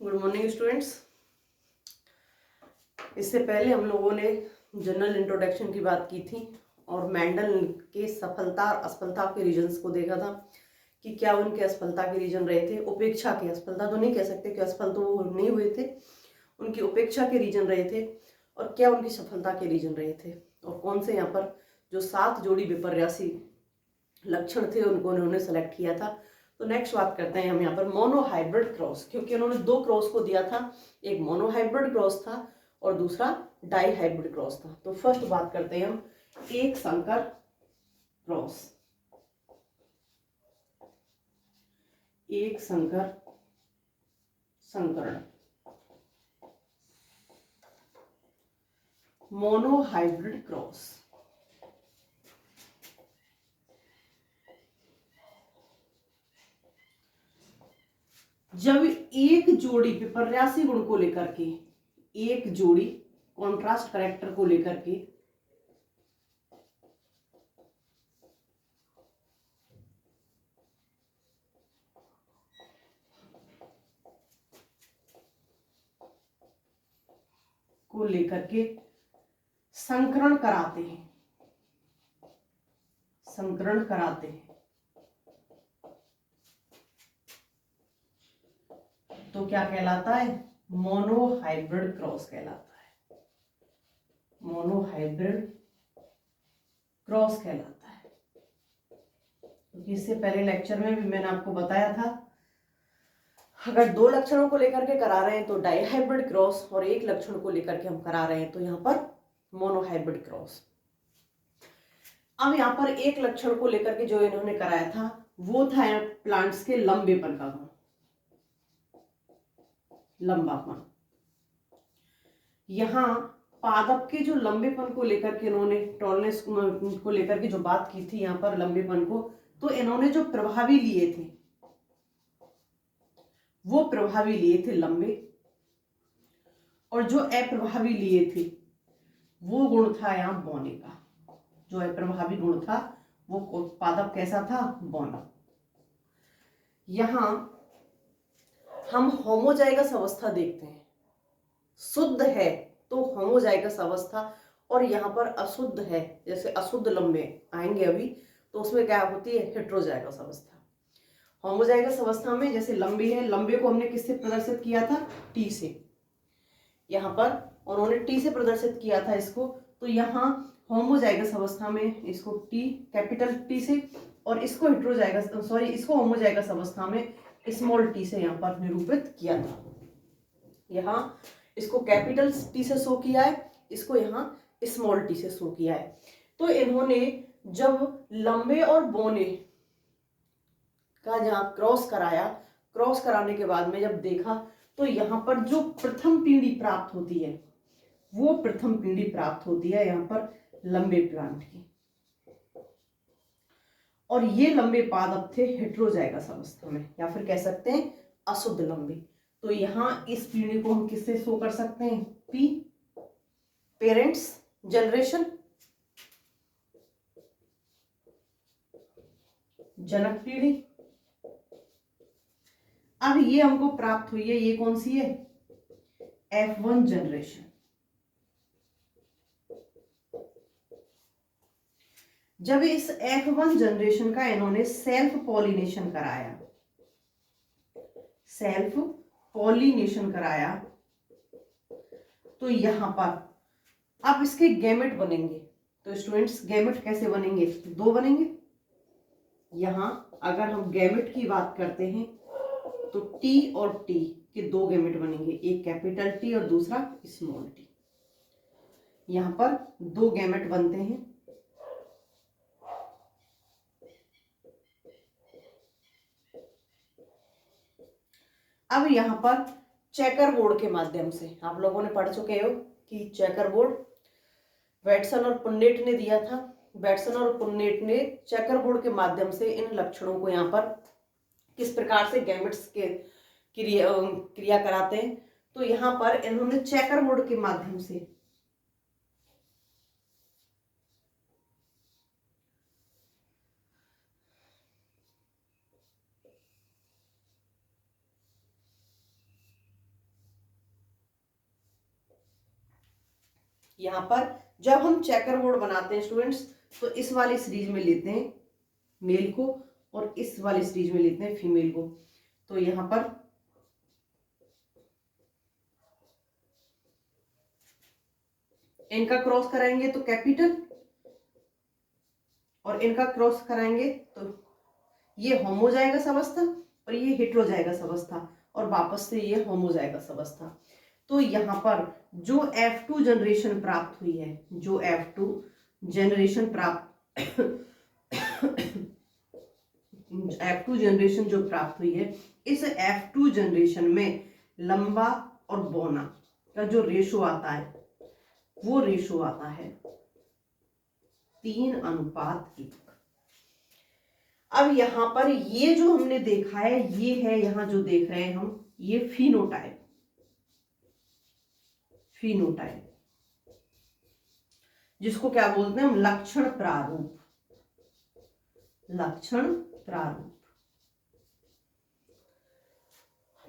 Good morning students. इससे पहले हम लोगों ने जनरल इंट्रोडक्शन की बात की थी और मेंडल के सफलता और असफलता के रीजंस को देखा था कि क्या उनके असफलता के रीजन रहे थे। उपेक्षा के, असफलता तो नहीं कह सकते कि असफल तो वो नहीं हुए थे, उनकी उपेक्षा के रीजन रहे थे, और क्या उनकी सफलता के रीजन रहे थे, और कौन से यहाँ पर जो 7 जोड़ी विपर्यासी लक्षण थे उनको उन्होंने सेलेक्ट किया था। तो नेक्स्ट बात करते हैं हम यहाँ पर मोनोहाइब्रिड क्रॉस, क्योंकि उन्होंने 2 क्रॉस को दिया था, एक मोनोहाइब्रिड क्रॉस था और दूसरा डाईहाइब्रिड क्रॉस था। तो फर्स्ट बात करते हैं हम एक संकर क्रॉस। एक संकर संकरण, मोनोहाइब्रिड क्रॉस। जब एक जोड़ी विपर्यासी गुण को लेकर के, एक जोड़ी कॉन्ट्रास्ट कैरेक्टर को लेकर के संकरण कराते हैं, संकरण कराते हैं, तो क्या कहलाता है? मोनोहाइब्रिड क्रॉस कहलाता है। मोनोहाइब्रिड क्रॉस कहलाता है। क्योंकि इससे पहले लेक्चर में भी मैंने आपको बताया था, अगर 2 लक्षणों को लेकर के करा रहे हैं तो डाईहाइब्रिड क्रॉस, और एक लक्षण को लेकर के हम करा रहे हैं तो यहाँ पर मोनोहाइब्रिड क्रॉस। अब यहाँ पर एक लक्षण को लेकर के जो इन्होंने कराया था वो था प्लांट्स के लंबेपन का गुण, लंबापन। यहाँ पादप के जो लंबेपन को लेकर के इन्होंने टॉलनेस को लेकर के जो बात की थी यहाँ पर लंबेपन को, तो इन्होंने जो प्रभावी लिए थे वो प्रभावी लिए थे लंबे, और जो अप्रभावी लिए थे वो गुण था यहाँ बौने का। जो अप्रभावी गुण था वो पादप कैसा था? बौना। यहां हम होमोजाइगस अवस्था देखते हैं, शुद्ध है तो होमोजाइगस अवस्था, और यहाँ पर अशुद्ध है, जैसे अशुद्ध लंबे आएंगे अभी, तो उसमें क्या होती है? हेट्रोजाइगस अवस्था। होमोजाइगस अवस्था में जैसे लंबे है, लंबे को हमने किससे प्रदर्शित किया था? टी से। यहाँ पर उन्होंने टी से प्रदर्शित किया था इसको, तो यहाँ होमोजाइगस अवस्था में इसको टी, कैपिटल टी से, और इसको इसको होमोजाइगस अवस्था में स्मॉल टी से यहाँ पर निरूपित किया था। यहाँ इसको कैपिटल टी से शो किया है, इसको यहाँ स्मॉल टी से शो किया है। तो इन्होंने जब लंबे और बौने का जहाँ क्रॉस कराया, क्रॉस कराने के बाद में जब देखा तो यहाँ पर जो प्रथम पीढ़ी प्राप्त होती है वो प्रथम पीढ़ी प्राप्त होती है यहाँ पर लंबे प्लांट की, और ये लंबे पादप थे हेट्रोजाइगस अवस्था में, या फिर कह सकते हैं अशुद्ध लंबे। तो यहाँ इस पीढ़ी को हम किससे शो कर सकते हैं? पी, पेरेंट्स जनरेशन, जनक पीढ़ी। अब ये हमको प्राप्त हुई है, ये कौन सी है? F1 generation. जब इस F1 जनरेशन का इन्होंने सेल्फ पॉलिनेशन कराया, सेल्फ पॉलिनेशन कराया, तो यहां पर अब इसके गैमेट बनेंगे। तो स्टूडेंट्स गैमेट कैसे बनेंगे? 2 बनेंगे। यहां अगर हम गैमेट की बात करते हैं तो टी और टी के 2 गैमेट बनेंगे, एक कैपिटल टी और दूसरा स्मॉल टी। यहां पर 2 गैमेट बनते हैं। अब यहां पर चेकर बोर्ड के माध्यम से आप लोगों ने पढ़ चुके हो कि चेकर बोर्ड वैटसन और पुन्नेट ने दिया था। वैटसन और पुन्नेट ने चेकर बोर्ड के माध्यम से इन लक्षणों को यहाँ पर किस प्रकार से गैमेट्स के क्रिया कराते हैं, तो यहाँ पर इन्होंने चेकर बोर्ड के माध्यम से यहाँ पर जब हम चेकर बोर्ड बनाते हैं स्टूडेंट्स, तो इस वाली सीरीज में लेते हैं मेल को और इस वाली सीरीज में लेते हैं फीमेल को। तो यहाँ पर इनका क्रॉस कराएंगे तो कैपिटल, और इनका क्रॉस कराएंगे तो ये होमोजाइगस अवस्था और ये हेटेरोजाइगस अवस्था, और वापस से ये होमोजाइगस अवस्था। तो यहाँ पर जो F2 जनरेशन प्राप्त हुई है, जो F2 जनरेशन प्राप्त F2 जनरेशन जो प्राप्त हुई है, इस F2 जनरेशन में लंबा और बौना का जो रेशो आता है, वो रेशो आता है 3:1। अब यहां पर ये जो हमने देखा है, ये है यहां जो देख रहे हैं हम, ये फिनोटाइप, फिनोटाइप जिसको क्या बोलते हैं हम, लक्षण प्रारूप, लक्षण प्रारूप।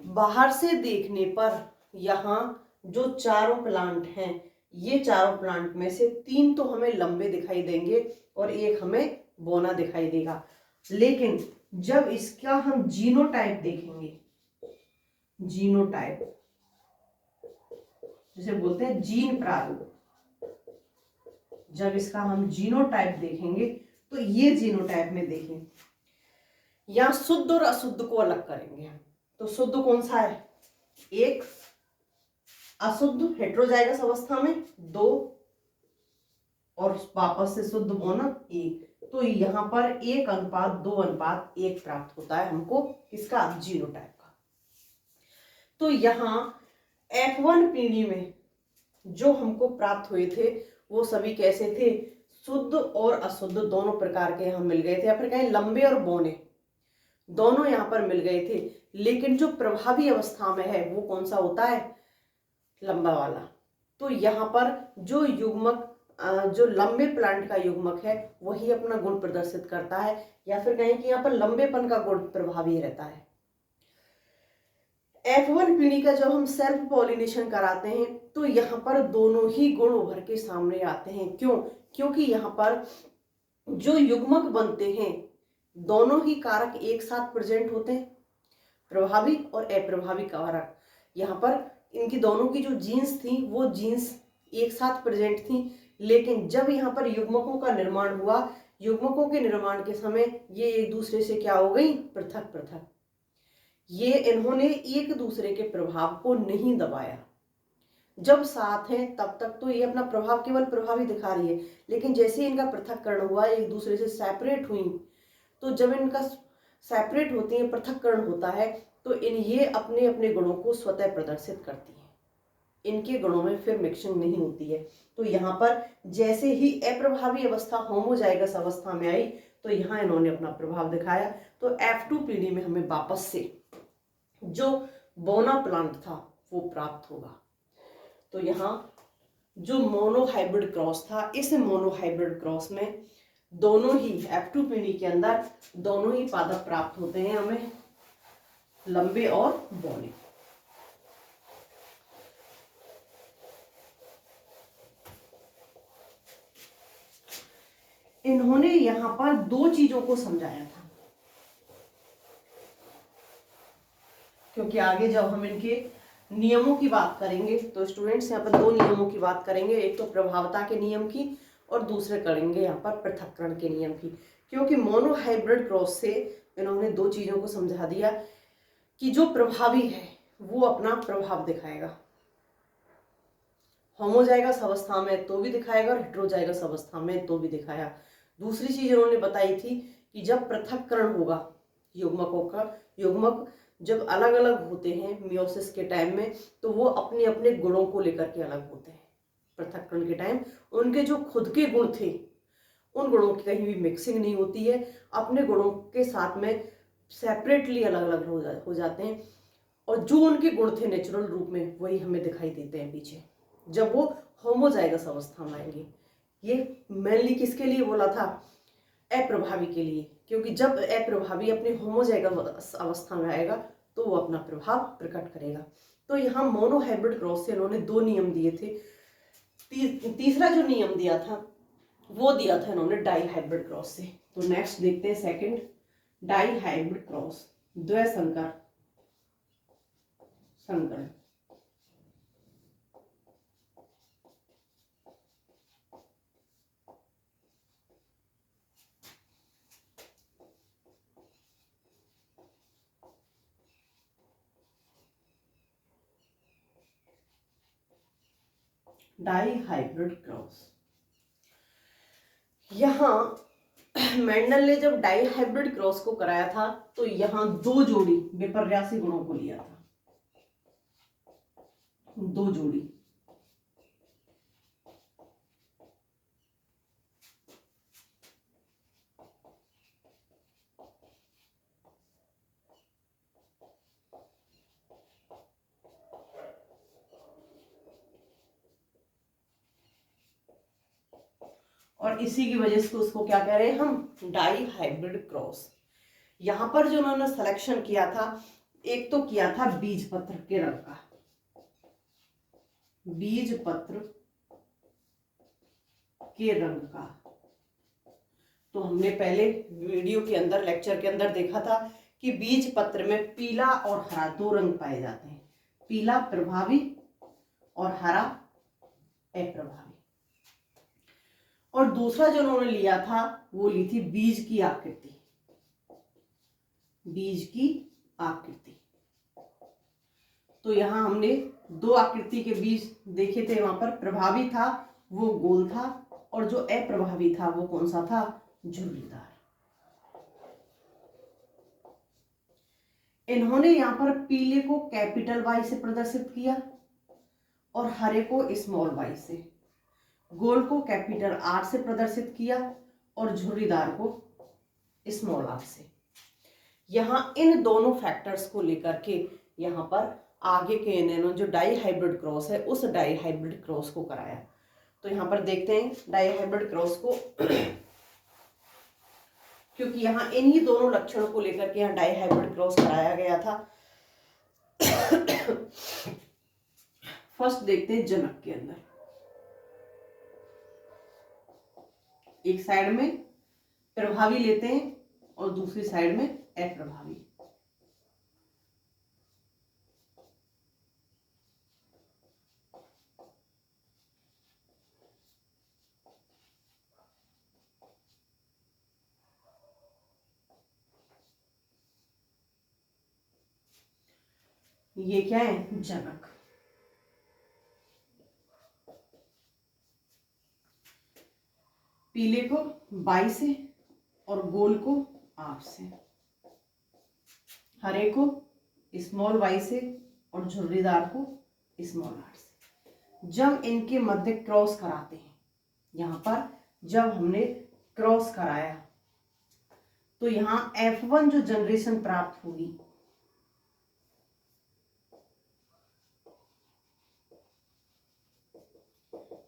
बाहर से देखने पर यहां जो चारों प्लांट हैं, ये चारों प्लांट में से 3 तो हमें लंबे दिखाई देंगे और एक हमें बौना दिखाई देगा, लेकिन जब इसका हम जीनोटाइप देखेंगे, जीनोटाइप जिसे बोलते हैं जीन प्रारूप, जब इसका हम जीनोटाइप देखेंगे तो ये जीनोटाइप में देखें, यहां शुद्ध और अशुद्ध को अलग करेंगे हम। तो शुद्ध कौन सा है, 1, अशुद्ध हेटेरोजाइगस अवस्था में 2, और वापस से शुद्ध बौना 1। तो यहाँ पर 1:2:1 प्राप्त होता है हमको इसका जीनोटाइप का। तो यहाँ F1 पीढ़ी में जो हमको प्राप्त हुए थे वो सभी कैसे थे, शुद्ध और अशुद्ध दोनों प्रकार के यहाँ मिल गए थे, या फिर कहें लंबे और बौने दोनों यहाँ पर मिल गए थे। लेकिन जो प्रभावी अवस्था में है वो कौन सा होता है, लंबा वाला। तो यहाँ पर जो युग्मक, जो लंबे प्लांट का युग्मक है वही अपना गुण प्रदर्शित करता है, या फिर कहें कि यहाँ पर लंबेपन का गुण प्रभावी रहता है। F1 पीढ़ी का जब हम सेल्फ पॉलिनेशन कराते हैं तो यहाँ पर दोनों ही गुण उभर के सामने आते हैं। क्यों? क्योंकि यहाँ पर जो युग्मक बनते हैं दोनों ही कारक एक साथ प्रेजेंट होते हैं, प्रभावी और अप्रभावी कारक। यहाँ पर इनकी दोनों की जो जीन्स थी वो जीन्स एक साथ प्रेजेंट थी, लेकिन जब यहाँ पर युग्मकों का निर्माण हुआ, युग्मकों के निर्माण के समय ये एक दूसरे से क्या हो गई, पृथक पृथक। ये इन्होंने एक दूसरे के प्रभाव को नहीं दबाया। जब साथ हैं तब तक तो ये अपना प्रभाव केवल प्रभावी दिखा रही है, लेकिन जैसे इनका पृथक्करण हुआ, एक दूसरे से सेपरेट हुई, तो जब इनका सेपरेट होती है, पृथक्करण होता है, तो ये अपने अपने गुणों को स्वतः प्रदर्शित करती है, इनके गुणों में फिर मिक्सिंग नहीं होती है। तो यहाँ पर जैसे ही अप्रभावी अवस्था होमोजाइगस अवस्था में आई तो यहाँ इन्होंने अपना प्रभाव दिखाया। तो F2 पीढ़ी में हमें वापस से जो बोना प्लांट था वो प्राप्त होगा। तो यहाँ जो मोनोहाइब्रिड क्रॉस था, इस मोनोहाइब्रिड क्रॉस में दोनों ही F2 पीढ़ी के अंदर दोनों ही पादप प्राप्त होते हैं हमें, लंबे और बौने। इन्होंने यहां पर 2 चीजों को समझाया था, क्योंकि आगे जब हम इनके नियमों की बात करेंगे तो स्टूडेंट्स यहाँ पर 2 नियमों की बात करेंगे, एक तो प्रभावता के नियम की और दूसरे करेंगे यहाँ पर पृथक्करण के नियम की। क्योंकि मोनोहाइब्रिड क्रॉस से इन्होंने 2 चीजों को समझा दिया कि जो प्रभावी है वो अपना प्रभाव दिखाएगा, होमोजाइगस अवस्था में तो भी दिखाएगा और हेटेरोजाइगस अवस्था में तो भी दिखाया। दूसरी चीज इन्होंने बताई थी कि जब पृथक्करण होगा युग्मकों का, युग्मक जब अलग अलग होते हैं मियोसिस के टाइम में, तो वो अपने अपने गुणों को लेकर के अलग होते हैं। पृथक्करण के टाइम उनके जो खुद के गुण थे उन गुणों की कहीं भी मिक्सिंग नहीं होती है, अपने गुणों के साथ में सेपरेटली अलग अलग हो जाते हैं, और जो उनके गुण थे नेचुरल रूप में वही हमें दिखाई देते हैं पीछे जब वो होमोजाइगस अवस्था में आएंगे। ये मेनली किसके लिए बोला था, अप्रभावी के लिए, क्योंकि जब अप्रभावी अपनी होमोजाइगस अवस्था में आएगा तो वो अपना प्रभाव प्रकट करेगा। तो यहाँ मोनोहाइब्रिड क्रॉस से इन्होंने 2 नियम दिए थे, तीसरा जो नियम दिया था वो दिया था इन्होंने डाई हाइब्रिड क्रॉस से। तो नेक्स्ट देखते हैं सेकंड, डाई हाइब्रिड क्रॉस, द्वैसंकर संकरण। डाई हाइब्रिड क्रॉस, यहां मेंडल ने जब डाई हाइब्रिड क्रॉस को कराया था तो यहां दो जोड़ी विपर्यासी गुणों को लिया था, दो जोड़ी। और इसी की वजह से उसको क्या कह रहे हैं हम, डाई हाइब्रिड क्रॉस। यहां पर जो उन्होंने सिलेक्शन किया था, एक तो किया था बीज पत्र के रंग का, बीज पत्र के रंग का। तो हमने पहले वीडियो के अंदर, लेक्चर के अंदर देखा था कि बीज पत्र में पीला और हरा दो रंग पाए जाते हैं, पीला प्रभावी और हरा अप्रभावी। और दूसरा जो उन्होंने लिया था वो ली थी बीज की आकृति, बीज की आकृति। तो यहां हमने दो आकृति के बीज देखे थे, वहां पर प्रभावी था वो गोल था और जो अप्रभावी था वो कौन सा था, झुर्रीदार। इन्होंने यहां पर पीले को कैपिटल वाई से प्रदर्शित किया और हरे को स्मॉल वाई से, गोल को कैपिटल आर से प्रदर्शित किया और झुर्रीदार को स्मॉल आर से। यहां इन दोनों फैक्टर्स को लेकर के यहां पर आगे के इन्होंने जो डाई हाइब्रिड क्रॉस है उस डाई हाइब्रिड क्रॉस को कराया। तो यहां पर देखते हैं डाई हाइब्रिड क्रॉस को क्योंकि यहां इन्हीं दोनों लक्षणों को लेकर के यहां डाई हाइब्रिड क्रॉस कराया गया था। फर्स्ट देखते हैं जनक के अंदर, एक साइड में प्रभावी लेते हैं और दूसरी साइड में अप्रभावी। ये क्या है, जनक। पीले को बाई से और गोल को आर से, हरे को स्मॉल वाई से और झुर्रीदार को स्मॉल आर से। जब इनके मध्य क्रॉस कराते हैं, यहां पर जब हमने क्रॉस कराया तो यहां F1 जो जनरेशन प्राप्त होगी,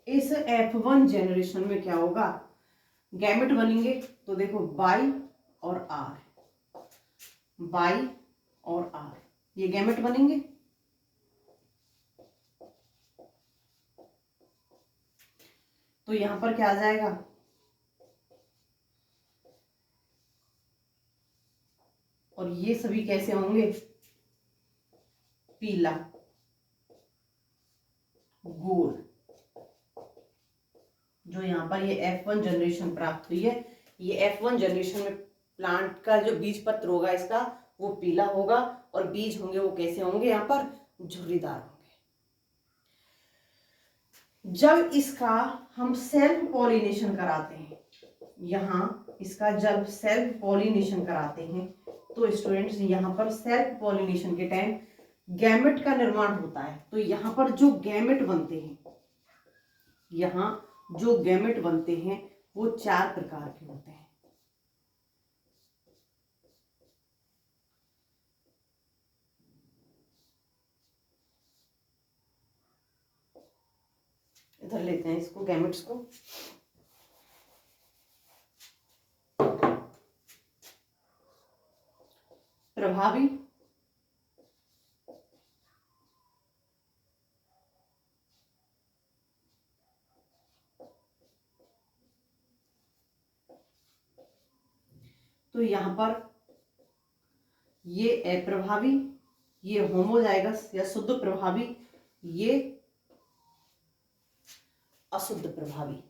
इस F1 जनरेशन में क्या होगा, गैमेट बनेंगे। तो देखो बाई और आर, बाई और आर, ये गैमेट बनेंगे। तो यहां पर क्या आ जाएगा, और ये सभी कैसे होंगे, पीला, गोल। जो यहाँ पर ये F1 जनरेशन प्राप्त हुई है, ये F1 जनरेशन में प्लांट का जो बीज पत्र होगा इसका वो पीला होगा और बीज होंगे वो कैसे होंगे, यहाँ पर झुर्रीदार होंगे। जब इसका हम सेल्फ पॉलिनेशन कराते हैं, यहाँ इसका जब सेल्फ पॉलिनेशन कराते हैं तो स्टूडेंट्स यहाँ पर सेल्फ पॉलिनेशन के टाइम गैमेट का निर्माण होता है। तो यहाँ पर जो गैमेट बनते हैं, यहाँ जो गैमेट बनते हैं वो चार प्रकार के होते हैं। इधर लेते हैं इसको, गैमेट्स को। प्रभावी, तो यहाँ पर ये अप्रभावी, ये होमोजाइगस या शुद्ध प्रभावी, ये अशुद्ध प्रभावी।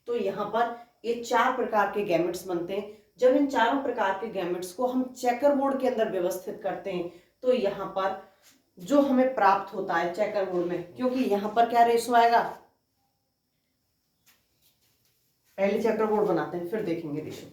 तो यहाँ पर ये 4 प्रकार के गैमेट्स बनते हैं। जब इन चारों प्रकार के गैमेट्स को हम चेकर बोर्ड के अंदर व्यवस्थित करते हैं तो यहाँ पर जो हमें प्राप्त होता है चेकर बोर्ड में, क्योंकि यहाँ पर क्या रेशो आएगा, पहले चेकर बोर्ड बनाते हैं फिर देखेंगे रेशो।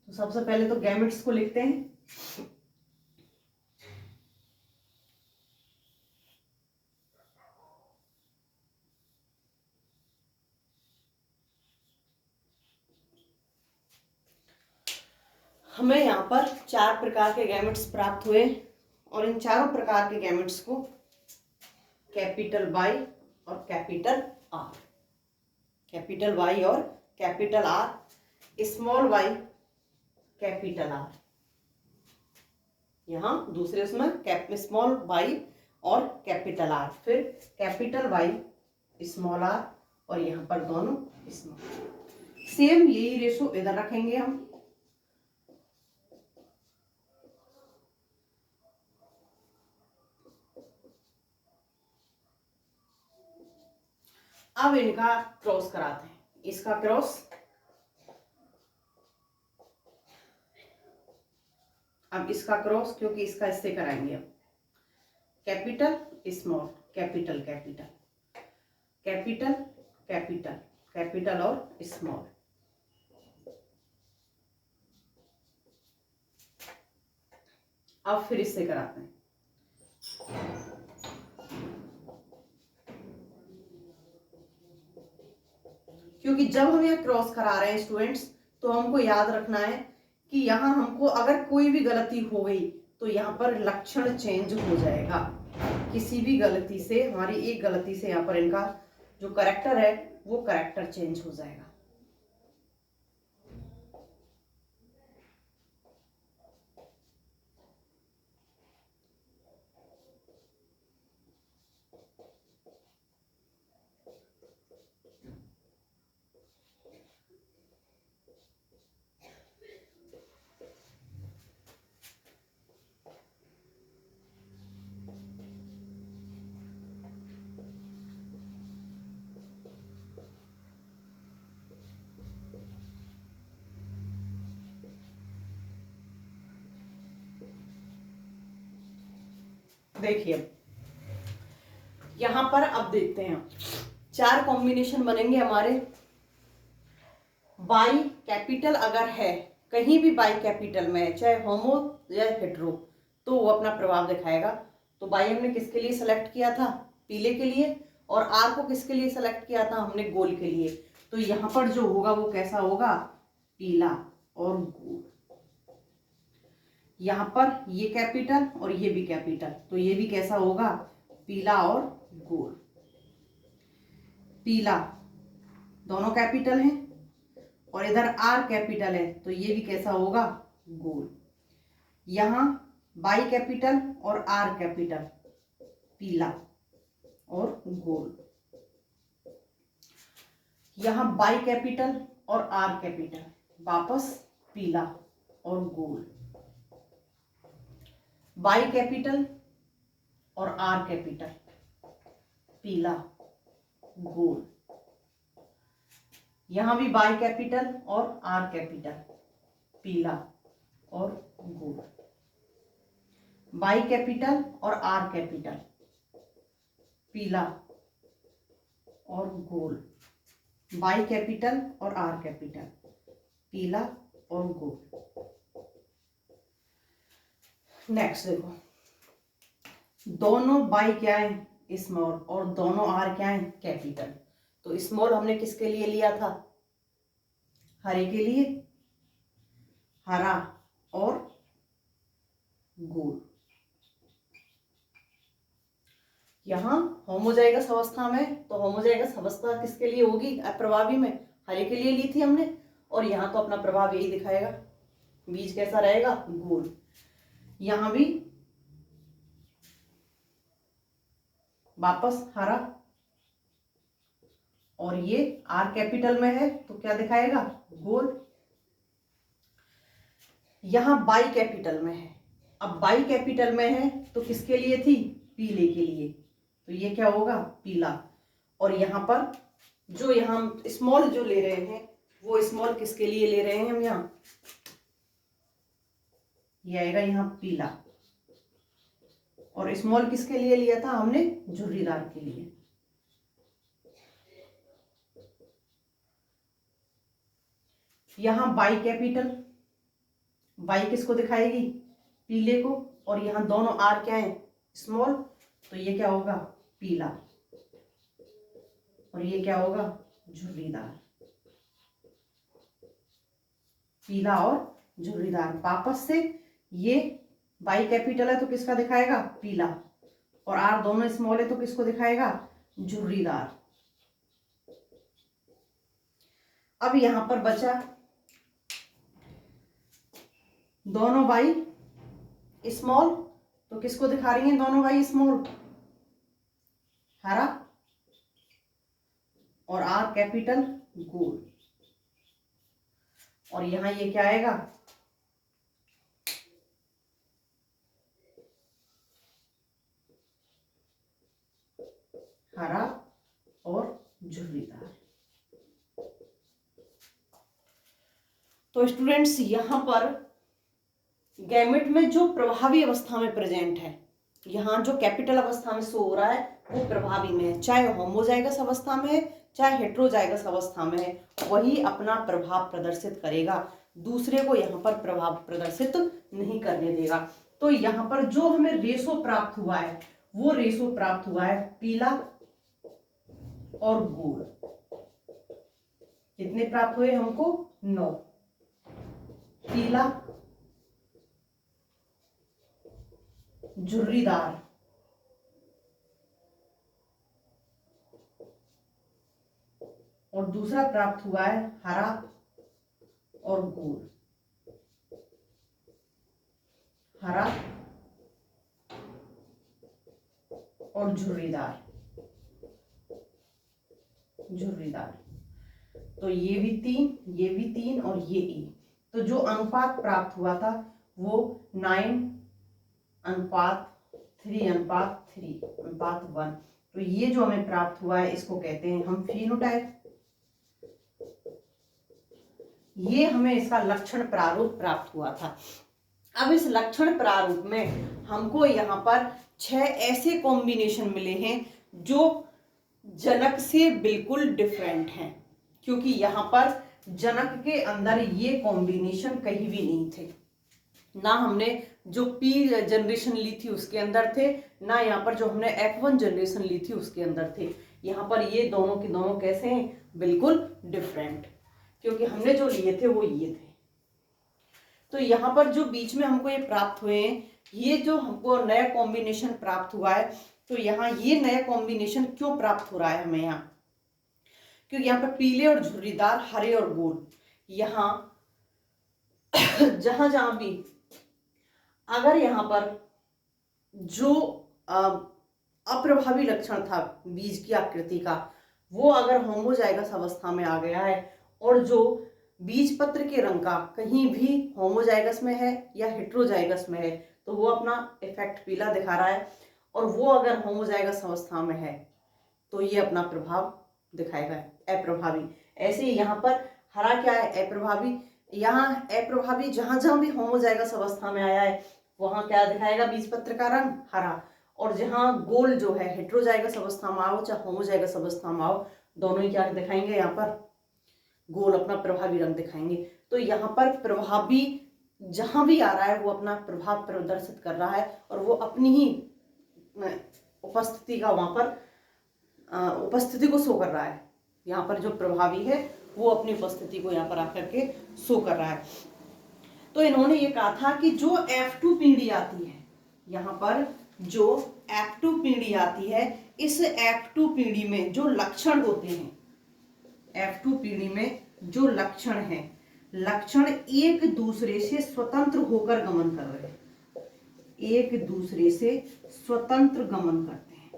तो सबसे पहले तो गैमेट्स को लिखते हैं। हमें यहाँ पर 4 प्रकार के गैमेट्स प्राप्त हुए और इन चारों प्रकार के गैमेट्स को कैपिटल वाई और कैपिटल आर, कैपिटल वाई और capital R, small Y capital R, यहाँ दूसरे उसमें स्मॉल वाई और कैपिटल आर, फिर कैपिटल वाई स्मॉल आर और यहाँ पर दोनों स्मॉल। सेम यही रेशो इधर रखेंगे हम। अब इनका क्रॉस कराते हैं, इसका क्रॉस, अब इसका क्रॉस, क्योंकि इसका इससे कराएंगे अब। Capital small, capital capital, capital capital, capital और स्मॉल। अब फिर इससे कराते हैं। क्योंकि जब हम यह क्रॉस करा रहे हैं स्टूडेंट्स, तो हमको याद रखना है कि यहाँ हमको अगर कोई भी गलती हो गई तो यहाँ पर लक्षण चेंज हो जाएगा। किसी भी गलती से, हमारी एक गलती से यहाँ पर इनका जो करेक्टर है वो करेक्टर चेंज हो जाएगा। देखिए यहां पर अब देखते हैं, 4 कॉम्बिनेशन बनेंगे हमारे। बाई कैपिटल अगर है, कहीं भी बाई कैपिटल में, चाहे होमो या हेट्रो, तो वो अपना प्रभाव दिखाएगा। तो बाई हमने किसके लिए सेलेक्ट किया था, पीले के लिए, और आर को किसके लिए सेलेक्ट किया था हमने, गोल के लिए। तो यहाँ पर जो होगा वो कैसा होगा, पीला और गोल। यहाँ पर ये कैपिटल और ये भी कैपिटल, तो ये भी कैसा होगा, पीला और गोल। पीला दोनों कैपिटल हैं और इधर आर कैपिटल है, तो ये भी कैसा होगा, गोल। यहाँ बाई कैपिटल और आर कैपिटल, पीला और गोल। यहाँ बाई कैपिटल और आर कैपिटल, वापस पीला और गोल। बाई कैपिटल और आर कैपिटल, पीला गोल। यहां भी बाई कैपिटल और आर कैपिटल, पीला और गोल। बाई कैपिटल और आर कैपिटल, पीला और गोल, बाई कैपिटल और आर कैपिटल, पीला और गोल। नेक्स्ट देखो, दोनों बाई क्या है, स्मॉल, और दोनों आर क्या है, कैपिटल। तो स्मॉल हमने किसके लिए लिया था, हरे के लिए, हरा और गोल। यहां होमोजाइगस अवस्था में, तो होमोजाइगस अवस्था किसके लिए होगी, अप्रभावी में, हरे के लिए ली थी हमने, और यहां तो अपना प्रभाव यही दिखाएगा, बीज कैसा रहेगा, गोल। यहां भी वापस हरा, और ये आर कैपिटल में है तो क्या दिखाएगा, गोल। यहां बाई कैपिटल में है, अब बाई कैपिटल में है तो किसके लिए थी, पीले के लिए, तो ये क्या होगा, पीला। और यहां पर जो यहां स्मॉल जो ले रहे हैं, वो स्मॉल किसके लिए ले रहे हैं हम, यहां ये आएगा यहां पीला, और स्मॉल किसके लिए लिया था हमने, झुर्रीदार के लिए। यहां बाई कैपिटल, बाई किसको दिखाएगी, पीले को, और यहां दोनों आर क्या है, स्मॉल, तो ये क्या होगा, पीला, और ये क्या होगा, झुर्रीदार, पीला और झुर्रीदार। वापस से ये बाई कैपिटल है तो किसका दिखाएगा, पीला, और आर दोनों स्मॉल है तो किसको दिखाएगा, झुर्रीदार। अब यहां पर बचा दोनों बाई स्मॉल, तो किसको दिखा रही हैं दोनों बाई स्मॉल, हरा, और आर कैपिटल, गोल। और यहां ये क्या आएगा, हरा और झुर्रीदार। तो स्टूडेंट्स यहां पर गैमेट में जो प्रभावी अवस्था में प्रेजेंट है, यहाँ जो कैपिटल अवस्था में शो हो रहा है वो प्रभावी में है, चाहे होमोजाइगस अवस्था में है चाहे हेट्रोजाइगस अवस्था में है, वही अपना प्रभाव प्रदर्शित करेगा, दूसरे को यहाँ पर प्रभाव प्रदर्शित नहीं करने देगा। तो यहाँ पर जो हमें रेशो प्राप्त हुआ है वो रेशो प्राप्त हुआ है पीला और गोल। कितने प्राप्त हुए हमको, 9, पीला, झुर्रीदार, और दूसरा प्राप्त हुआ है हरा और गोल, हरा और झुर्रीदार, झुर्रीदार। तो ये भी 3, ये भी 3 और ये 1। तो जो अनुपात प्राप्त हुआ था वो 9:3:3:1। तो ये जो हमें प्राप्त हुआ है इसको कहते हैं हम फिनोटाइप। ये हमें इसका लक्षण प्रारूप प्राप्त हुआ था। अब इस लक्षण प्रारूप में हमको यहाँ पर 6 ऐसे कॉम्बिनेशन मिले हैं जो जनक से बिल्कुल डिफरेंट हैं, क्योंकि यहाँ पर जनक के अंदर ये कॉम्बिनेशन कहीं भी नहीं थे, ना हमने जो पी जनरेशन ली थी उसके अंदर थे, ना यहाँ पर जो हमने F1 जनरेशन ली थी उसके अंदर थे। यहाँ पर ये दोनों के दोनों कैसे हैं, बिल्कुल डिफरेंट, क्योंकि हमने जो लिए थे वो ये थे। तो यहाँ पर जो बीच में हमको ये प्राप्त हुए हैं, ये जो हमको नया कॉम्बिनेशन प्राप्त हुआ है, तो यहाँ ये नया कॉम्बिनेशन क्यों प्राप्त हो रहा है हमें यहाँ, क्योंकि यहाँ पर पीले और झुर्रीदार, हरे और गोल, यहाँ जहां जहां भी अगर यहाँ पर जो अप्रभावी लक्षण था बीज की आकृति का, वो अगर होमोजाइगस अवस्था में आ गया है, और जो बीज पत्र के रंग का कहीं भी होमोजाइगस में है या हेट्रोजाइगस में है, तो वो अपना इफेक्ट पीला दिखा रहा है, और वो अगर होमोजाइगस अवस्था में है तो ये अपना प्रभाव दिखाएगा अप्रभावी। ऐसे ही यहाँ पर हरा क्या है, अप्रभावी। यहाँ अप्रभावी जहां जहां भी होमोजाइगस अवस्था में आया है वहां क्या दिखाएगा बीज पत्र का रंग, हरा। और जहां गोल जो है हेटेरोजाइगस अवस्था में आओ चाहे होमोजाइगस अवस्था में आओ, दोनों ही क्या दिखाएंगे, यहाँ पर गोल अपना प्रभावी रंग दिखाएंगे। तो यहाँ पर प्रभावी जहां भी आ रहा है वो अपना प्रभाव प्रदर्शित कर रहा है और वो अपनी ही उपस्थिति का वहां पर उपस्थिति को शो कर रहा है। यहाँ पर जो प्रभावी है वो अपनी उपस्थिति को यहाँ पर आकर के शो कर रहा है। तो इन्होंने ये कहा था कि जो F2 पीढ़ी आती है, यहाँ पर जो F2 पीढ़ी आती है, इस F2 पीढ़ी में जो लक्षण होते हैं, F2 पीढ़ी में जो लक्षण है, लक्षण एक दूसरे से स्वतंत्र होकर गमन कर रहे हैं, एक दूसरे से स्वतंत्र गमन करते हैं,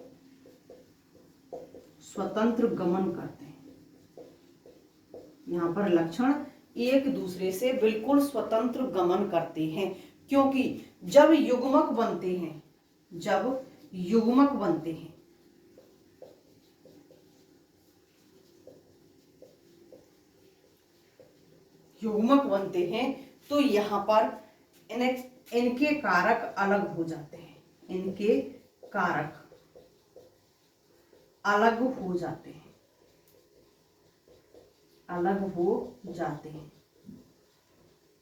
स्वतंत्र गमन करते हैं। यहाँ पर लक्षण एक दूसरे से बिल्कुल स्वतंत्र गमन करते हैं, क्योंकि जब युग्मक बनते हैं, जब युग्मक बनते हैं, युग्मक बनते हैं तो यहाँ पर इनके कारक अलग हो जाते हैं, इनके कारक अलग हो जाते हैं, अलग हो जाते हैं।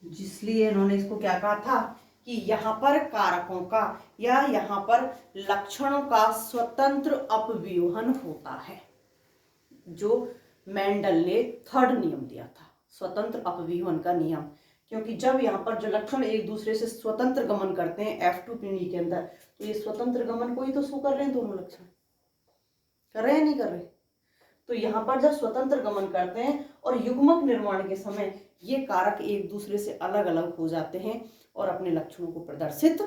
जिसलिए इन्होंने इसको क्या कहा था कि यहाँ पर कारकों का या यहाँ पर लक्षणों का स्वतंत्र अपव्यूहन होता है, जो मेंडल ने थर्ड नियम दिया था, स्वतंत्र अपव्यूहन का नियम। क्योंकि जब यहाँ पर जो लक्षण एक दूसरे से स्वतंत्र गमन करते हैं F2 पीढ़ी के अंदर, तो ये स्वतंत्र गमन को ही तो शो कर रहे हैं, दोनों लक्षण कर रहे हैं नहीं कर रहे। तो यहाँ पर जब स्वतंत्र गमन करते हैं और युग्मक निर्माण के समय ये कारक एक दूसरे से अलग अलग हो जाते हैं और अपने लक्षणों को प्रदर्शित